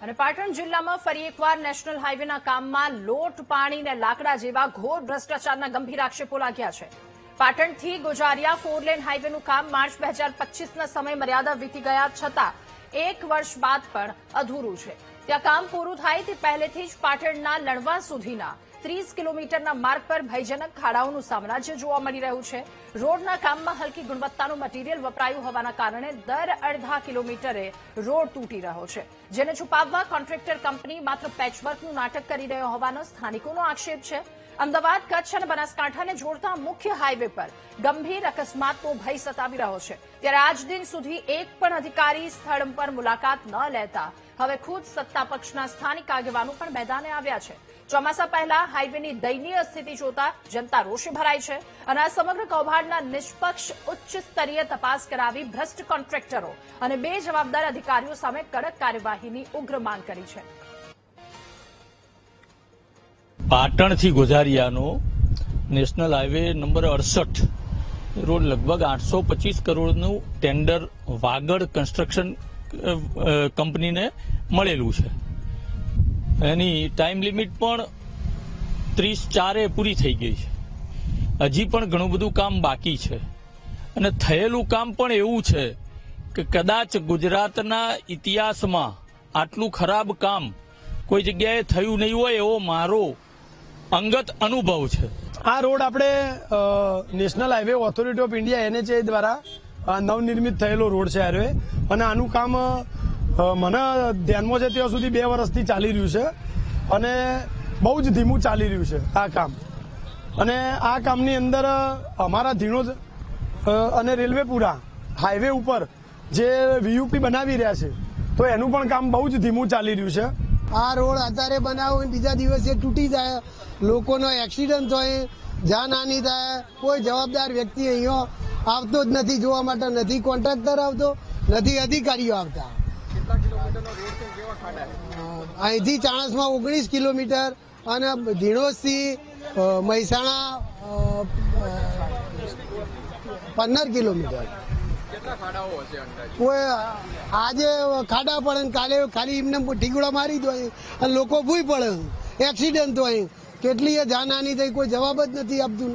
અને પાટણ જિલ્લામાં ફરી એકવાર નેશનલ હાઈવેના કામમાં લોટ પાણી અને લાકડા જેવા ઘોર ભ્રષ્ટાચારના ગંભીર આક્ષેપો લાગ્યા છે. પાટણથી ગોજારિયા 4 લેન હાઈવેનું કામ માર્ચ 2025ના સમય મર્યાદા વીતી ગયા છતાં 1 વર્ષ બાદ પણ અધૂરું છે. ત્યાં કામ પૂરું થાય તે પહેલેથી જ પાટણના લણવા સુધીના 30 કિલોમીટરના માર્ગ પર ભયજનક ખાડાઓનું સામ્રાજ્ય જોવા મળી રહ્યું છે. રોડના કામમાં હલકી ગુણવત્તાનું મટીરીયલ વપરાયું હોવાના કારણે દર અડધા કિલોમીટરે રોડ તૂટી રહ્યો છે, જેને છુપાવવા કોન્ટ્રાક્ટર કંપની માત્ર પેચવર્કનું નાટક કરી રહ્યો હોવાનો સ્થાનિકોનો આક્ષેપ છે. અમદાવાદ, કચ્છ અને બનાસકાંઠાને જોડતા મુખ્ય હાઈવે પર ગંભીર અકસ્માતનો ભય સતાવી રહ્યો છે. ત્યારે આજ દિન સુધી એક પણ અધિકારી સ્થળ પર મુલાકાત ન લેતા હવે ખુદ સત્તાપક્ષના સ્થાનિક આગેવાનો પણ મેદાને આવ્યા છે. ચોમાસા પહેલા હાઈવેની દયનીય સ્થિતિ જોતા જનતા રોષે ભરાઈ છે અને આ સમગ્ર કૌભાંડના નિષ્પક્ષ ઉચ્ચ સ્તરીય તપાસ કરાવી ભ્રષ્ટ કોન્ટ્રાક્ટરો અને બેજવાબદાર અધિકારીઓ સામે કડક કાર્યવાહીની ઉગ્ર માંગ કરી છે. પાટણથી ગોજારિયાનો નેશનલ હાઈવે નંબર 68 રોડ લગભગ 825 કરોડનું ટેન્ડર વાગડ કન્સ્ટ્રક્શન કંપનીને મળેલું છે. એની ટાઈમ લિમિટ પણ 30/4 પૂરી થઈ ગઈ છે. હજી પણ ઘણું બધું કામ બાકી છે અને થયેલું કામ પણ એવું છે કે કદાચ ગુજરાતના ઇતિહાસમાં આટલું ખરાબ કામ કોઈ જગ્યાએ થયું નહીં હોય એવો મારો અંગત અનુભવ છે. આ રોડ આપણે national highway authority of India NHAI દ્વારા નવનિર્મિત થયેલો રોડ છે હાઈવે, અને આનું કામ મને ધ્યાનમાં છે ત્યાં સુધી 2 વર્ષથી ચાલી રહ્યું છે અને બહુ જ ધીમું ચાલી રહ્યું છે આ કામ. અને આ કામની અંદર અમારા ધીણોજ અને રેલવેપુરા હાઈવે ઉપર જે VUP બનાવી રહ્યા છે તો એનું પણ કામ બહુ જ ધીમું ચાલી રહ્યું છે. આ રોડ અત્યારે બનાવો બીજા દિવસે તૂટી જાય, લોકોનો એક્સિડન્ટ થાય, જાનહાનિ થાય, કોઈ જવાબદાર વ્યક્તિ અહીંયા આવતો જ નથી જોવા માટે. નથી કોન્ટ્રાક્ટર આવતો, નથી અધિકારીઓ આવતા. અહીંથી ચાણસમાં 19 કિલોમીટર અને ધીણોજથી મહેસાણા 15 કિલોમીટર. કોઈ આજે ખાડા પડે, કાલે ખાલી એમને ઠીકડા મારી દો અને લોકો ભૂઈ પડે, એક્સિડન્ટ હોય, કેટલી જાનહાનિ થઈ, કોઈ જવાબ જ નથી આપતું.